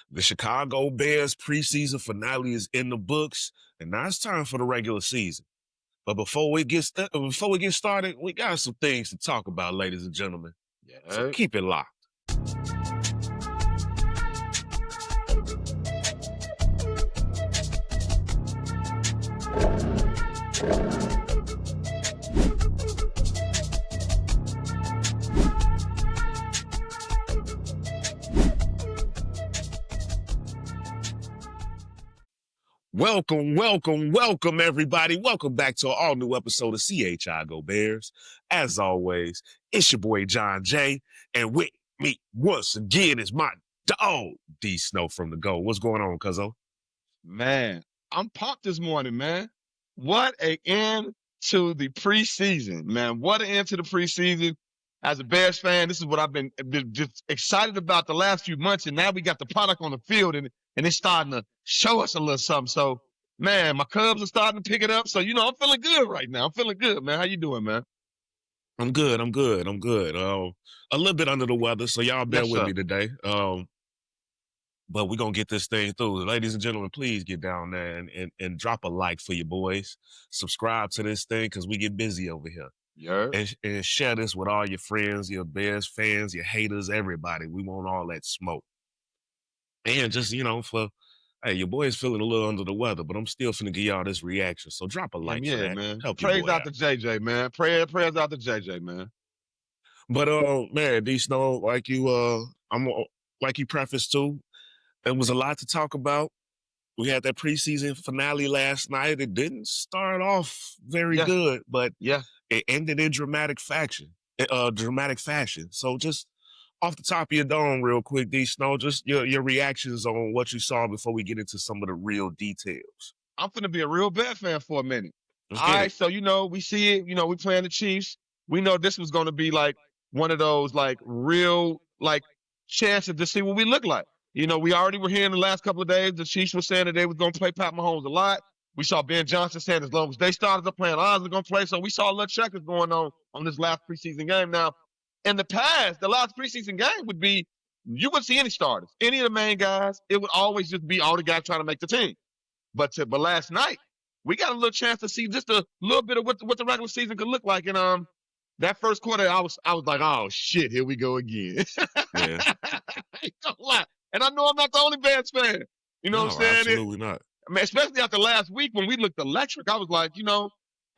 The Chicago Bears preseason finale is in the books, and now it's time for the regular season. But before we get started, we got some things to talk about, ladies and gentlemen. So Yeah. keep it locked. Welcome, everybody. Welcome back to an all-new episode of CHI Go Bears. As always, it's your boy, John Jay, and with me once again is my dog, Dee Snow from the Go. What's going on, cuzzo? Man, I'm pumped this morning, man. What an end to the preseason, man. What an end to the preseason. As a Bears fan, this is what I've been just excited about the last few months, and now we got the product on the field, and it's starting to show us a little something. So, man, my Cubs are starting to pick it up. So, I'm feeling good right now. I'm feeling good, man. How you doing, man? I'm good. A little bit under the weather, so y'all bear with me today. But we're going to get this thing through. Ladies and gentlemen, please get down there and drop a like for your boys. Subscribe to this thing because we get busy over here. Yeah. And share this with all your friends, your Bears fans, your haters, everybody. We want all that smoke. And just, your boy's feeling a little under the weather, but I'm still finna give y'all this reaction. So drop a like for that. Man. Help Praise out to JJ, man. Prayers out to JJ, man. But man, Dee Snow, like you prefaced too, there was a lot to talk about. We had that preseason finale last night. It didn't start off very good, but it ended in dramatic fashion. So just off the top of your dome real quick, Dee Snow, just your reactions on what you saw before we get into some of the real details. I'm finna be a real Bears fan for a minute. All right, so we see it, we playing the Chiefs. We know this was gonna be like one of those like real like chances to see what we look like. We already were hearing the last couple of days, the Chiefs were saying that they was gonna play Pat Mahomes a lot. We saw Ben Johnson saying as long as they started up playing, ours are gonna play. So we saw a little checkers going on this last preseason game. Now, in the past, the last preseason game would be, you wouldn't see any starters, any of the main guys. It would always just be all the guys trying to make the team. But last night, we got a little chance to see just a little bit of what the regular season could look like. And that first quarter, I was like, oh shit, here we go again. Yeah. I ain't gonna lie. And I know I'm not the only Bears fan. You know what I'm saying? Absolutely not. I mean, especially after last week when we looked electric, I was like,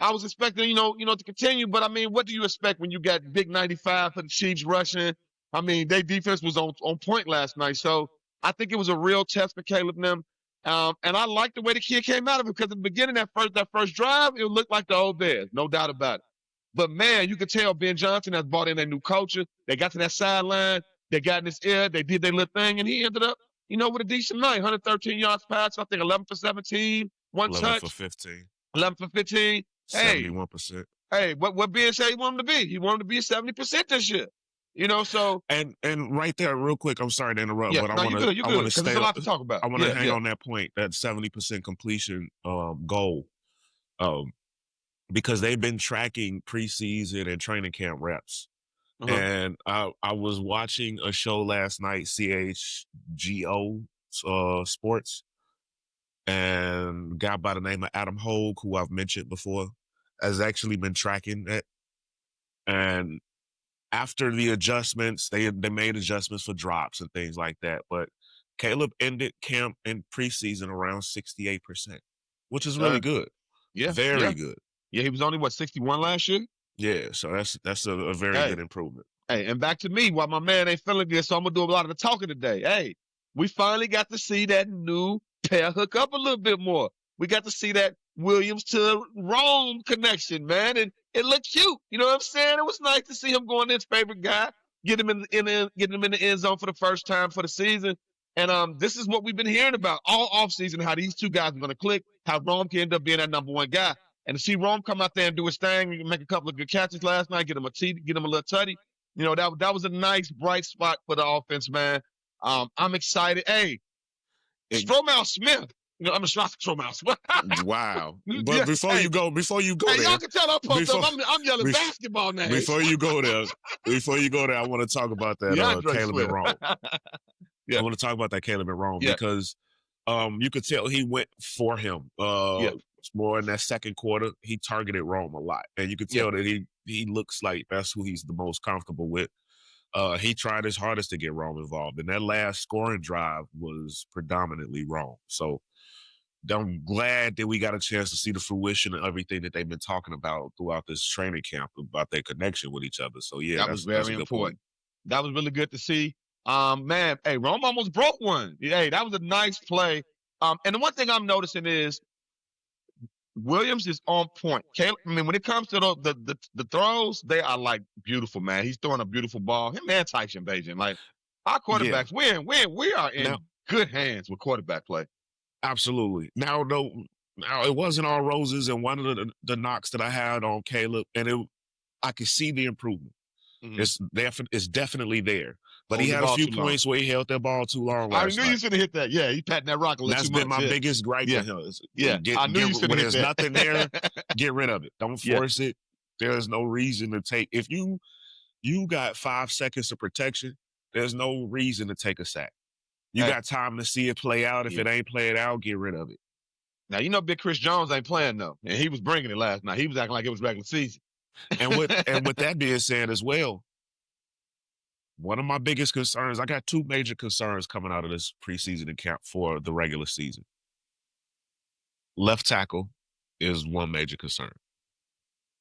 I was expecting, to continue. But I mean, what do you expect when you got big 95 for the Chiefs rushing? I mean, their defense was on point last night. So I think it was a real test for Caleb and them. And I like the way the kid came out of it because at the beginning, that first drive, it looked like the old Bears, no doubt about it. But man, you could tell Ben Johnson has brought in a new culture. They got to that sideline. They got in his ear. They did their little thing, and he ended up, with a decent night. 113 yards pass. I think 11 for 17, one 11 touch. for 15. 11 for 15. 71%. Hey, what Ben said he wanted him to be? He wanted to be 70% this year. So and right there, real quick. I'm sorry to interrupt, but I want to stay. There's a lot to talk about. I want to hang on that point, that 70% completion goal, because they've been tracking preseason and training camp reps. Uh-huh. And I was watching a show last night, CHGO Sports, and a guy by the name of Adam Hogue, who I've mentioned before, has actually been tracking that. And after the adjustments, they made adjustments for drops and things like that. But Caleb ended camp in preseason around 68%, which is really good. Yeah, very good. Yeah, he was only 61 last year. Yeah, so that's a very good improvement. Hey, and back to me, while my man ain't feeling good, so I'm gonna do a lot of the talking today. Hey, we finally got to see that new pair hook up a little bit more. We got to see that Williams to Rome connection, man, and it looked cute. You know what I'm saying? It was nice to see him going to his favorite guy, get him in the end zone for the first time for the season. And this is what we've been hearing about all offseason, how these two guys are gonna click, how Rome can end up being that number one guy. And to see Rome come out there and do his thing, make a couple of good catches last night, get him a little tutty. That was a nice bright spot for the offense, man. I'm excited. Hey, Stromile Smith. I'm a Stromile Smith. Wow. But before you go there, y'all can tell I'm pumped up. I'm yelling basketball now. Before you go there, I want to talk about that Caleb and Rome. I Yeah. want to talk about that Caleb and Rome Yeah. because you could tell he went for him. Yeah. More in that second quarter, he targeted Rome a lot, and you could Yeah. tell that he looks like that's who he's the most comfortable with. He tried his hardest to get Rome involved, and that last scoring drive was predominantly Rome. So I'm glad that we got a chance to see the fruition of everything that they've been talking about throughout this training camp about their connection with each other. So yeah, That was that's a very good point. important. That was really good to see. Man, hey, Rome almost broke one. Hey, that was a nice play. And the one thing I'm noticing is Williams is on point. Caleb, I mean, when it comes to the throws, they are like beautiful, man. He's throwing a beautiful ball. Him and Tyson Bagent, like our Yeah. quarterbacks, we are in Now, good hands with quarterback play. absolutely. Now, though, now it wasn't all roses, and one of the knocks that I had on Caleb, and I could see the improvement. Mm-hmm. It's definitely there. But he Holding the had a ball few too long. points where he held that ball too long I last knew you night. should have hit that. Yeah, he patting that rock a little That's too been much. my Yeah, biggest gripe yeah, with him. yeah. I knew you should When have hit there's that. nothing there, get rid of it. Don't Yeah. force it. There's no reason to take. If you got 5 seconds of protection, there's no reason to take a sack. You Hey, got time to see it play out. If yeah. it ain't played out, get rid of it. Now you know Big Chris Jones ain't playing though, and he was bringing it last night. He was acting like it was regular season. And with that being said as well, one of my biggest concerns, I got 2 major concerns coming out of this preseason camp for the regular season. Left tackle is one major concern.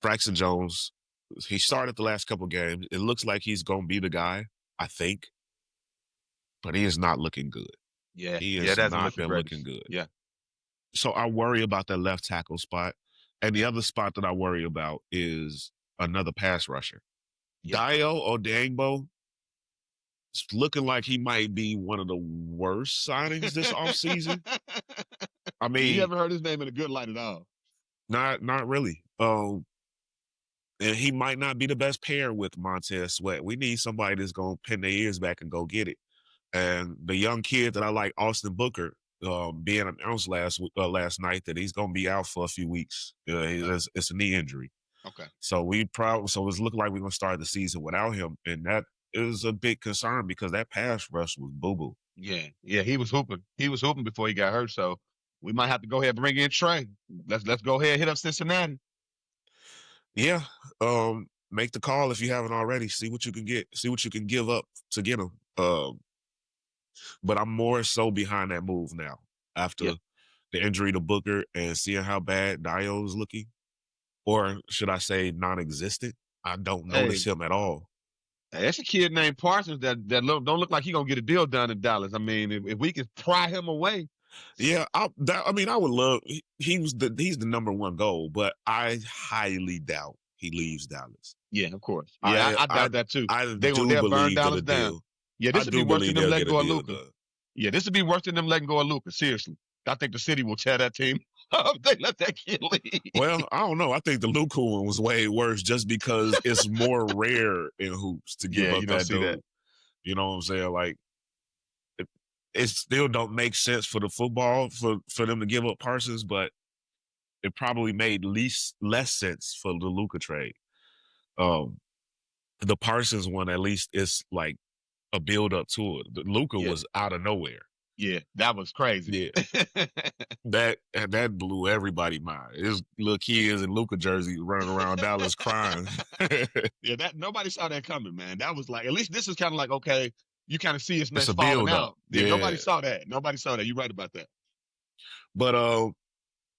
Braxton Jones, he started the last couple games. It looks like he's going to be the guy, I think, but he is not looking good. Yeah, He yeah, has it hasn't not looked the been looking greatest. good. Yeah, So I worry about that left tackle spot. And the other spot that I worry about is another pass rusher. yeah. Dio Odangbo, it's looking like he might be one of the worst signings this offseason. I You mean, haven't heard his name in a good light at all. not really. And he might not be the best pair with Montez Sweat. We need somebody that's gonna pin their ears back and go get it. And the young kid that I like, Austin Booker, being announced last night that he's gonna be out for a few weeks. Okay. It's a knee injury. Okay. So it's looking like we're gonna start the season without him, and that is a big concern because that pass rush was boo boo. Yeah, yeah. He was hooping. He was hooping before he got hurt. So we might have to go ahead and bring in Trey. Let's go ahead and hit up Cincinnati. Yeah, make the call if you haven't already. See what you can get. See what you can give up to get him. But I'm more so behind that move now Yeah. after the injury to Booker and seeing how bad Dio is looking, or should I say non-existent. I don't Hey, notice him at all. hey, that's a kid named Parsons don't look like he gonna get a deal done in Dallas. I mean, if we could pry him away. Yeah, I would love. He's the number one goal, but I highly doubt he leaves Dallas. Yeah, of course. Yeah, I doubt that too. I do They'll burn believe that Dallas a down. deal. Yeah, I this would be do worse than believe them they'll letting get a go of deal Luca. done. Yeah, this would be worse than them letting go of Luca. Seriously, I think the city will tear that team up. They let that kid leave. Well, I don't know. I think the Luka one was way worse just because it's more rare in hoops to give Yeah, up you don't that see dude. that. You know what I'm saying? Like it still don't make sense for the football for them to give up Parsons, but it probably made less sense for the Luka trade. Um, the Parsons one at least is like a build up to it. The Luka Yeah, was out of nowhere. yeah, that was crazy. Yeah, that blew everybody mind. There's little kids in Luka jerseys running around Dallas crying. Yeah, that nobody saw that coming, man. That was like at least this is kind of like okay, you kind of see his It's mess a falling build up. out. Yeah, Yeah, nobody saw that. Nobody saw that. You're right about that. but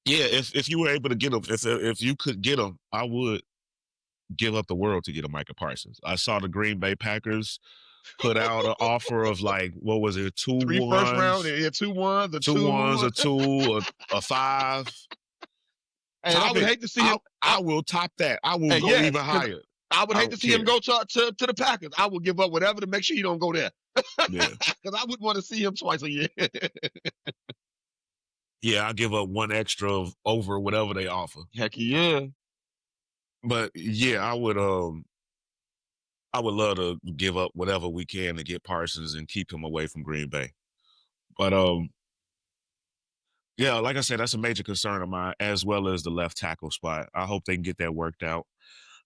yeah, if you were able to get him, if you could get him, I would give up the world to get a Micah Parsons. I saw the Green Bay Packers put out an offer of like what was it, two Three first round, ones, yeah, 2-1, the two ones, two. a two, a five. And I Top would it. hate to see him. I will top that. I will Hey, go yes, even because higher. I would I hate to don't see him care. go to the Packers. I would give up whatever to make sure he don't go there. Yeah. Because I wouldn't want to see him twice a year. Yeah, I give up one extra of over whatever they offer. Heck yeah. But yeah, I would love to give up whatever we can to get Parsons and keep him away from Green Bay. But yeah, like I said, that's a major concern of mine, as well as the left tackle spot. I hope they can get that worked out.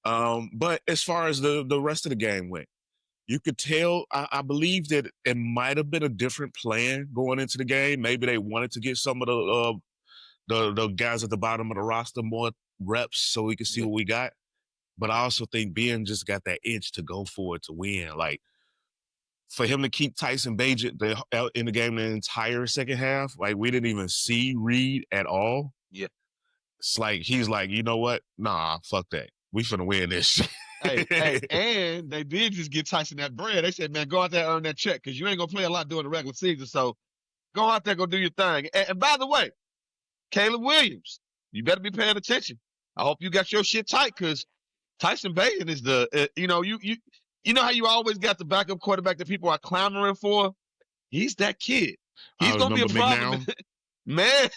But as far as the rest of the game went, you could tell. I believe that it might have been a different plan going into the game. Maybe they wanted to get some of the guys at the bottom of the roster more reps so we could see Yeah. what we got. But I also think Ben just got that itch to go for it to win. Like for him to keep Tyson Bagent in the game the entire second half, like we didn't even see Reed at all. Yeah. It's like he's like, you know what? Nah, fuck that. We finna win this. Hey, and they did just get Tyson that bread. They said, man, go out there and earn that check because you ain't gonna play a lot during the regular season. So go out there, go do your thing. And by the way, Caleb Williams, you better be paying attention. I hope you got your shit tight because Tyson Bagent is you know how you always got the backup quarterback that people are clamoring for. He's that kid. He's I gonna be a remember problem, McNown.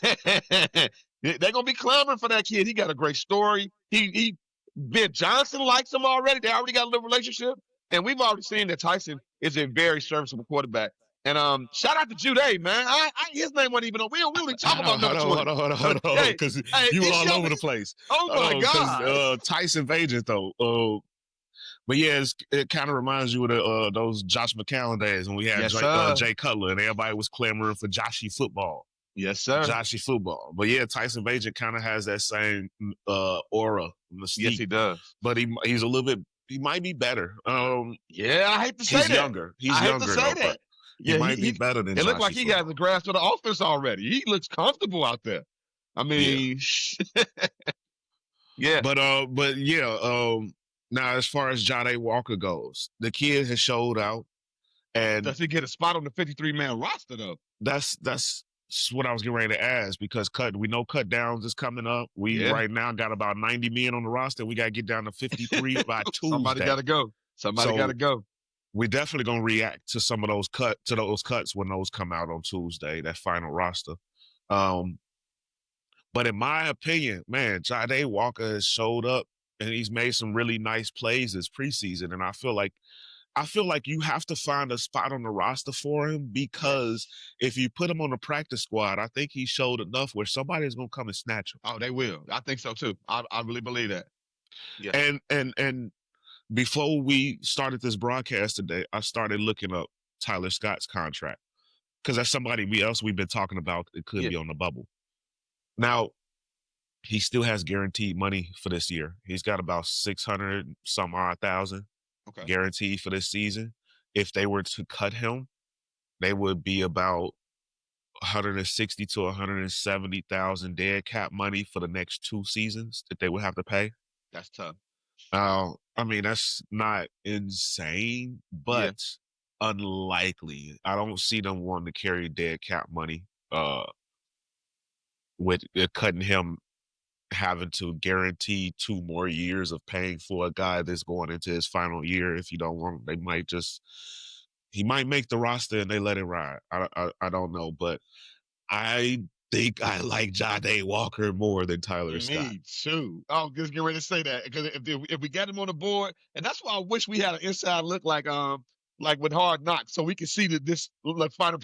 man. They're gonna be clamoring for that kid. He got a great story. He Ben Johnson likes him already. They already got a little relationship, and we've already seen that Tyson is a very serviceable quarterback. And shout out to Jude, man. His name wasn't even on. We don't really talk about number 20. Hold on, Hey, because hey, you were he all showed over me. the place. Oh my Because God. Tyson Bagent though. But yeah, it kind of reminds you of those Josh McCown days when we had Yes, sir. Jay Cutler and everybody was clamoring for Joshy football. Yes, sir. Joshy football. But yeah, Tyson Bagent kind of has that same aura, mystique. Yes, he does. But he's a little bit. He might be better. Yeah, I hate to say he's that. younger. He's I hate younger to say though. that. He Yeah, might be better than. It looked like Joshy he has a grasp of the offense already. He looks comfortable out there. I mean, yeah. But yeah. Now as far as Jade Walker goes, the kid has showed out, and does he get a spot on the 53-man roster though? That's what I was getting ready to ask because we know cut downs is coming up. We right now got about 90 men on the roster. We got to get down to 53 by Tuesday. Somebody got to go. Somebody got to go. We're definitely gonna react to some of those cuts when those come out on Tuesday. That final roster. But in my opinion, man, Jade Walker has showed up and he's made some really nice plays this preseason, and I feel like you have to find a spot on the roster for him because if you put him on the practice squad, I think he showed enough where somebody's gonna come and snatch him. Oh, they will. I think so too. I really believe that. Yeah. And before we started this broadcast today, I started looking up Tyler Scott's contract because that's somebody else we've been talking about that could be on the bubble. Now, he still has guaranteed money for this year. He's got about 600 some odd thousand. Okay. Guaranteed for this season. If they were to cut him, they would be about 160 to 170,000 dead cap money for the next 2 seasons that they would have to pay. That's tough. I mean, that's not insane, but unlikely. I don't see them wanting to carry dead cap money with cutting him having to guarantee 2 more years of paying for a guy that's going into his final year. If you don't want, he might make the roster and they let it ride. I don't know, but I think I like Jade Walker more than Tyler Scott. Me too. I was just getting ready to say that because if we got him on the board, and that's why I wish we had an inside look like with Hard Knocks, so we could see this like final.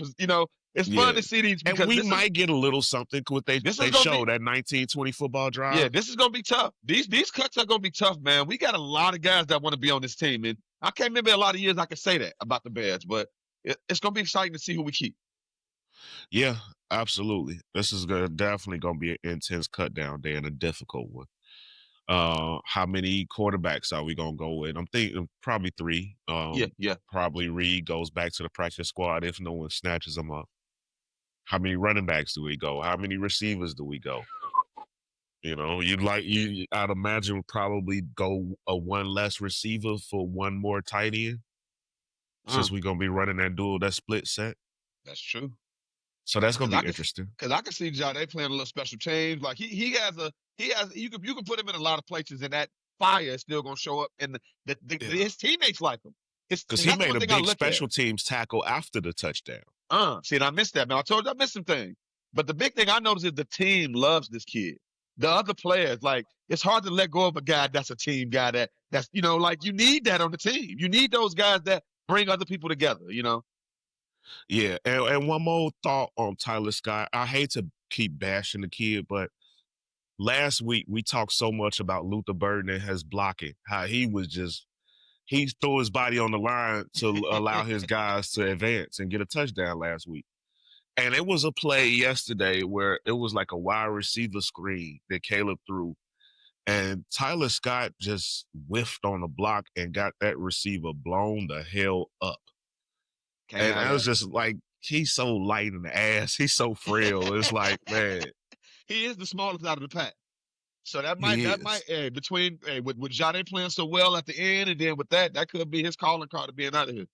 It's fun to see these, and we might get a little something with they show that 1920 football drive. Yeah, this is gonna be tough. These cuts are gonna be tough, man. We got a lot of guys that want to be on this team, and I can't remember a lot of years I can say that about the Bears, but it's gonna be exciting to see who we keep. Yeah, absolutely. This is definitely gonna be an intense cut down day and a difficult one. How many quarterbacks are we gonna go with? I'm thinking probably 3. Probably Reed goes back to the practice squad if no one snatches him up. How many running backs do we go? How many receivers do we go? I'd imagine we'd probably go a 1 less receiver for 1 more tight end. Since we're gonna be running that split set. That's true. So that's gonna be interesting. Because I can see Jade playing a little special teams. Like you can put him in a lot of places, and that fire is still gonna show up, and his teammates like him. Because he made a big special teams tackle after the touchdown. See, and I missed that, man. I told you I missed some things. But the big thing I noticed is the team loves this kid. The other players, like, it's hard to let go of a guy that's a team guy that's you need that on the team. You need those guys that bring other people together, Yeah, and one more thought on Tyler Scott. I hate to keep bashing the kid, but last week we talked so much about Luther Burden and his blocking, how he was just he threw his body on the line to allow his guys to advance and get a touchdown last week. And it was a play yesterday where it was like a wide receiver screen that Caleb threw. And Tyler Scott just whiffed on the block and got that receiver blown the hell up. Can't And have I was that. just like, he's so light in the ass. He's so frail. It's like, man. He is the smallest out of the pack. So that He might is. between with Jade playing so well at the end, and then with that could be his calling card to being out of here.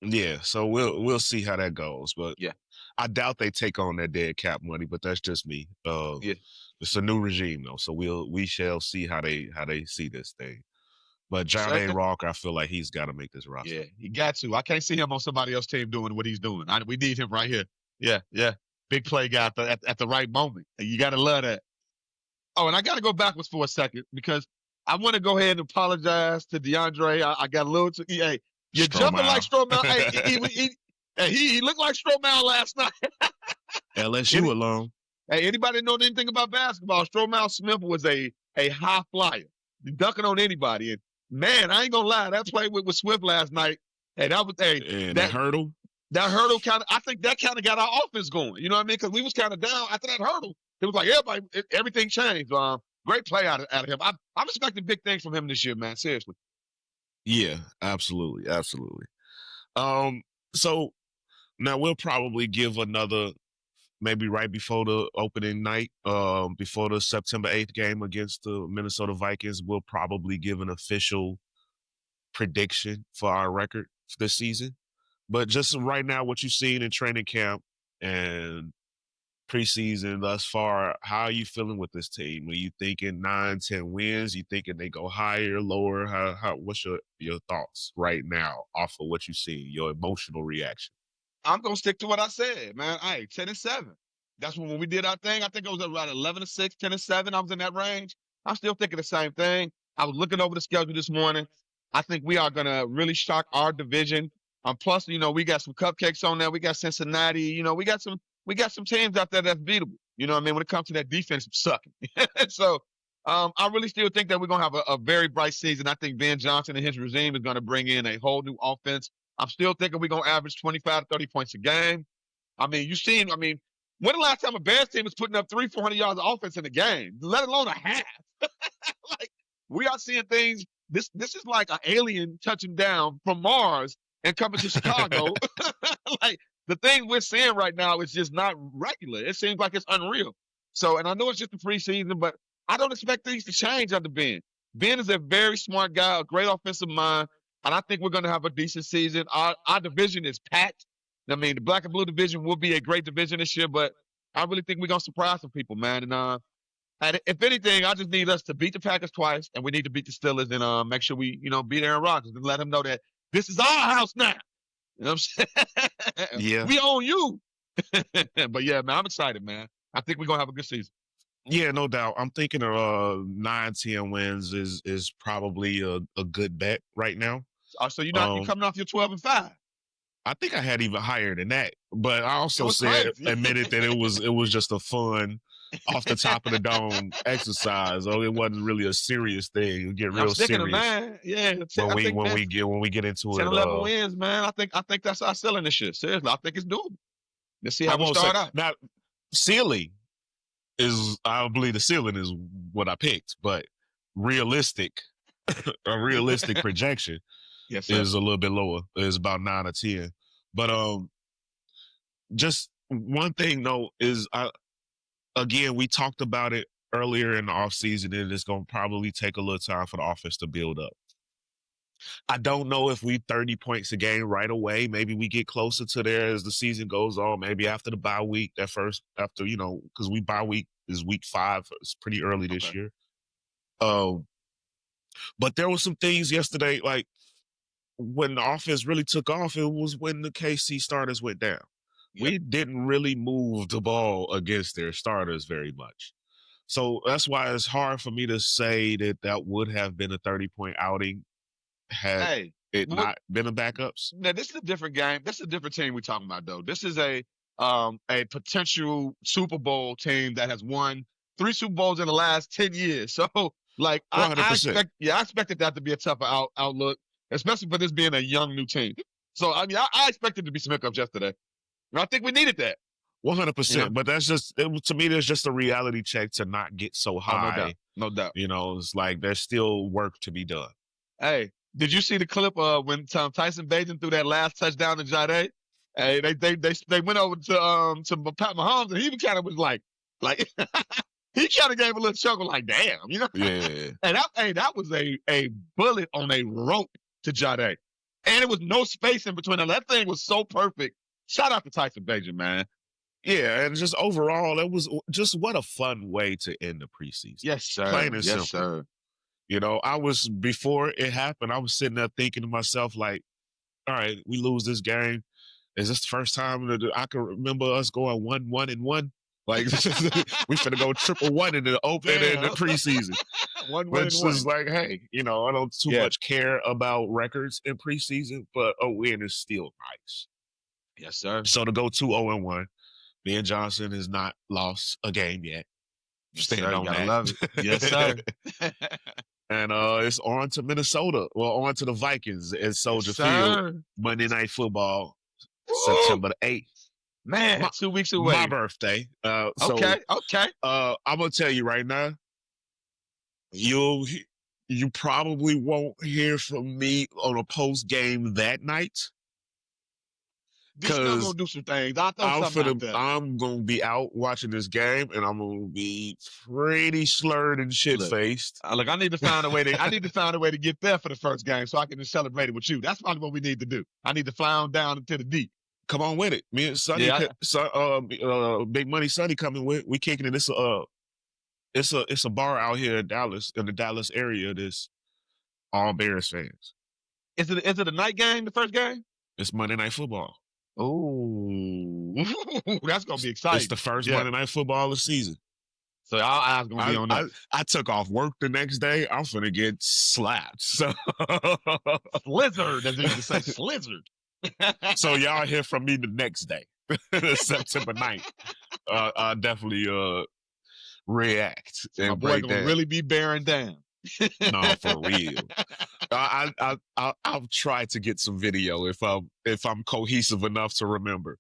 Yeah, so we'll see how that goes, but Yeah, I doubt they take on that dead cap money, but that's just me. yeah. It's a new regime though, so we shall see how they see this thing. But John A. Second, Rock, I feel like he's got to make this roster. yeah, he got to. I can't see him on somebody else's team doing what he's doing. We need him right here. Yeah, yeah. Big play guy at the right moment. You got to love that. Oh, and I got to go backwards for a second because I want to go ahead and apologize to DeAndre. I got a little too. Hey, you're jumping like Stromile. Hey, he looked like Stromile last night. LSU alone. Hey, anybody know anything about basketball? Stromile Smith was a high flyer, dunking on anybody. And man, I ain't gonna lie, that play with Swift last night. Hey, that was that hurdle. That hurdle I think that kind of got our offense going. You know what I mean? Because we was kind of down after that hurdle. It was like everything changed. Great play out of him. I'm expecting big things from him this year, man. Seriously. Yeah, absolutely. So now we'll probably give another maybe right before the opening night, before the September 8th game against the Minnesota Vikings, we'll probably give an official prediction for our record this season. But just right now, what you've seen in training camp and preseason thus far, how are you feeling with this team? Are you thinking 9-10 wins? You thinking they go higher, lower? What's your thoughts right now off of what you see, your emotional reaction? I'm gonna stick to what I said, man. Hey, 10-7. That's when we did our thing. I think it was around 11-6, 10-7. I was in that range. I'm still thinking the same thing. I was looking over the schedule this morning. I think we are gonna really shock our division. Plus, we got some cupcakes on there. We got Cincinnati. We got some teams out there that's beatable. You know what I mean? When it comes to that defense sucking. So I really still think that we're gonna have a very bright season. I think Ben Johnson and his regime is gonna bring in a whole new offense. I'm still thinking we're going to average 25 to 30 points a game. I mean, when the last time a Bears team was putting up 300-400 yards of offense in a game, let alone a half? Like, we are seeing things. This is like an alien touching down from Mars and coming to Chicago. Like, the thing we're seeing right now is just not regular. It seems like it's unreal. So, and I know it's just the preseason, but I don't expect things to change under Ben. Ben is a very smart guy, a great offensive mind. And I think we're going to have a decent season. Our division is packed. I mean, the black and blue division will be a great division this year, but I really think we're going to surprise some people, man. And if anything, I just need us to beat the Packers twice, and we need to beat the Steelers and make sure we, beat Aaron Rodgers and let him know that this is our house now. You know what I'm saying? Yeah. We own you. But yeah, man, I'm excited, man. I think we're going to have a good season. Yeah, no doubt. I'm thinking 9-10 wins is probably a good bet right now. So you coming off your 12-5. I think I had even higher than that, but I also admitted that it was just a fun off the top of the dome exercise. Oh, it wasn't really a serious thing. You get real serious. Man. Yeah, when we get into 10, it. 11 wins, man. I think that's our ceiling this year. Seriously, I think it's doable. Let's see how we start out. Now, ceiling is, I believe the ceiling is what I picked, but realistic, a realistic projection is a little bit lower. It's about 9 or 10. But just one thing though is, again, we talked about it earlier in the offseason, and it's going to probably take a little time for the offense to build up. I don't know if we 30 points a game right away. Maybe we get closer to there as the season goes on. Maybe after the bye week, because we bye week is week 5. It's pretty early this year. But there were some things yesterday, like when the offense really took off, it was when the KC starters went down. Yep. We didn't really move the ball against their starters very much. So that's why it's hard for me to say that would have been a 30-point outing had not been a backups. Now, this is a different game. This is a different team we're talking about, though. This is a potential Super Bowl team that has won 3 Super Bowls in the last 10 years. So Like I 100%. expected that to be a tougher outlook, especially for this being a young new team. So I mean, I expected to be some hiccups yesterday. And I think we needed that. 100%. But that's just to me. There's just a reality check to not get so Oh, no doubt, high. no doubt. It's like there's still work to be done. Hey, did you see the clip when Tyson Bagent threw that last touchdown to Jade? Hey, they went over to Pat Mahomes, and he kind of was like he kind of gave a little chuckle, like, damn, Yeah. And that was a bullet on a rope to Jade, and it was no space in between them. That thing was so perfect. Shout out to Tyson Bagent, man. Yeah, and just overall, it was just what a fun way to end the preseason. Yes, sir. Plain and simple. Sir. Before it happened, I was sitting there thinking to myself, like, all right, we lose this game. Is this the first time that I can remember us going 1-1-1? Like, we finna go 1-1 in the open in the preseason. Which is like, hey, I don't too much care about records in preseason, but a win is still nice. Yes, sir. So to go 2-0-1, Ben Johnson has not lost a game yet. Stand on that. Love it. Yes, sir. And it's on to Minnesota. Well, on to the Vikings at Soldier Field. Monday Night Football, September the 8th. Man, 2 weeks away. My birthday. Okay. I'm gonna tell you right now, you probably won't hear from me on a post game that night. Because I'm gonna do some things. I'm gonna be out watching this game, and I'm gonna be pretty slurred and shit faced. Look, I need to find a way to get there for the first game, so I can just celebrate it with you. That's probably what we need to do. I need to fly on down into the D. Come on with it. Me and Sonny, Big Money Sonny coming with. We kicking it. It's a bar out here in Dallas, in the Dallas area. This all Bears fans. Is it a night game? The first game? It's Monday Night Football. Oh, that's gonna be exciting. It's the first Monday Night Football of the season. So our eyes gonna be on that. I took off work the next day. I'm finna get slapped. So slizzard, as you used to say, slizzard. So y'all hear from me the next day, September 9th. I'll definitely react. My boy gonna really be bearing down. No, for real. I'll try to get some video if I'm cohesive enough to remember.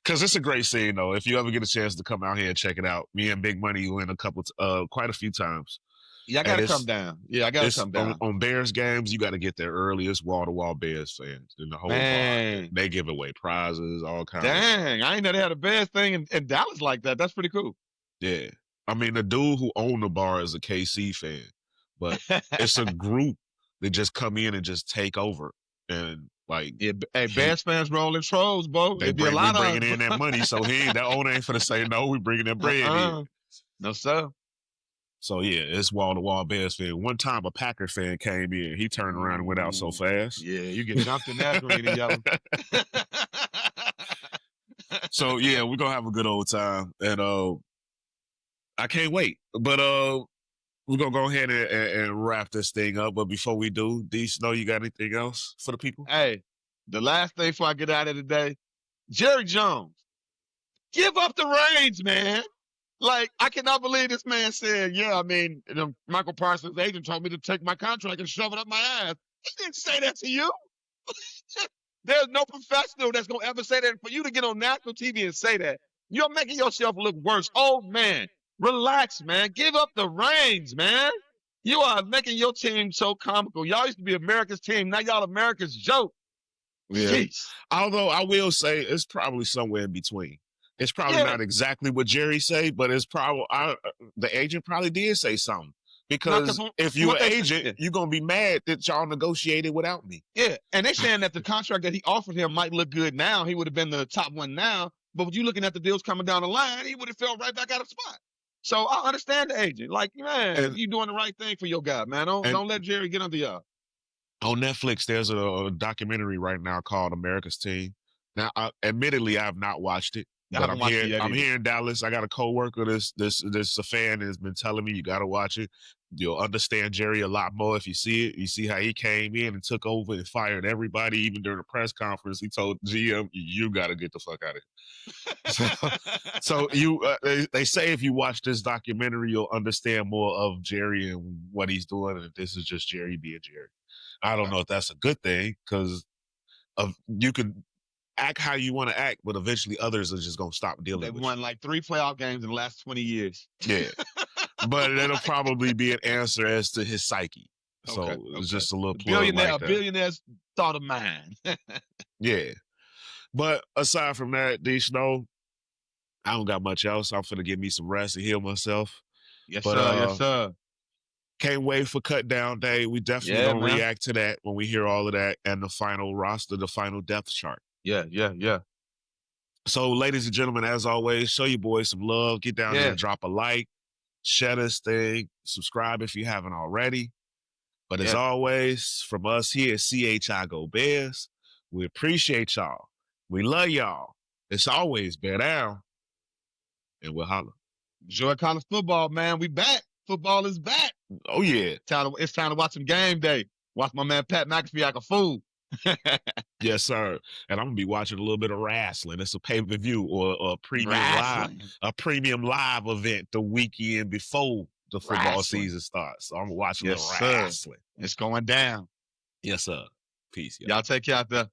Because it's a great scene, though. If you ever get a chance to come out here and check it out, me and Big Money went quite a few times. Yeah, I gotta come down. Yeah, I gotta come down. On Bears games, you got to get there early. It's wall-to-wall Bears fans in the whole bar. They give away prizes, all kinds. Dang, I ain't know they had a Bears thing in Dallas like that. That's pretty cool. Yeah. I mean, the dude who owned the bar is a KC fan, but it's a group that just come in and just take over. And like, Bears fans rolling trolls, bro. They bringing in that money, so that owner ain't finna say no. We bringing that bread in. No sir. So yeah, it's wall-to-wall Bears fan. One time a Packer fan came in, he turned around and went out so fast. Yeah, you get jumped in that green and yellow. So yeah, we're gonna have a good old time, and I can't wait. But we're gonna go ahead and wrap this thing up. But before we do, Dee Snow, you got anything else for the people? Hey, the last thing before I get out of today, Jerry Jones, give up the reins, man. Like, I cannot believe this man said, yeah, I mean, Michael Parsons' agent told me to take my contract and shove it up my ass. He didn't say that to you. There's no professional that's going to ever say that. For you to get on national TV and say that, you're making yourself look worse. Oh, man, relax, man. Give up the reins, man. You are making your team so comical. Y'all used to be America's team. Now y'all America's joke. Yeah. Jeez. Although I will say it's probably somewhere in between. It's probably not exactly what Jerry say, but it's probably the agent probably did say something. Because if you're an agent, you're going to be mad that y'all negotiated without me. Yeah, and they're saying that the contract that he offered him might look good now. He would have been the top one now. But when you looking at the deals coming down the line, he would have fell right back out of spot. So I understand the agent. Like, man, you doing the right thing for your guy, man. Don't let Jerry get under y'all. On Netflix, there's a documentary right now called America's Team. Now, admittedly, I have not watched it. But I'm here in Dallas. I got a coworker. This a fan has been telling me you got to watch it. You'll understand Jerry a lot more if you see it. You see how he came in and took over and fired everybody. Even during the press conference, he told GM, "You got to get the fuck out of here." So they say if you watch this documentary, you'll understand more of Jerry and what he's doing. And this is just Jerry being Jerry. I don't know if that's a good thing because you can act how you want to act, but eventually others are just gonna stop dealing with you. They won like 3 playoff games in the last 20 years. Yeah. But it'll probably be an answer as to his psyche. So it's just a little plug like that. A billionaire's thought of mine. Yeah. But aside from that, Dee Snow, I don't got much else. I'm finna give me some rest and heal myself. Yes, sir. Can't wait for Cut Down Day. We definitely gonna react to that when we hear all of that and the final roster, the final depth chart. Yeah. So, ladies and gentlemen, as always, show your boys some love. Get down there and drop a like. Share this thing. Subscribe if you haven't already. But as always, from us here at CHI Go Bears, we appreciate y'all. We love y'all. It's always bear down. And we'll holler. Enjoy college football, man. We back. Football is back. Oh, yeah. It's time to watch some game day. Watch my man Pat McAfee like a fool. Yes, sir. And I'm gonna be watching a little bit of wrestling. It's a pay-per-view or a premium live event the weekend before the football season starts. So I'm watching the wrestling. It's going down. Yes, sir. Peace. Y'all take care out there.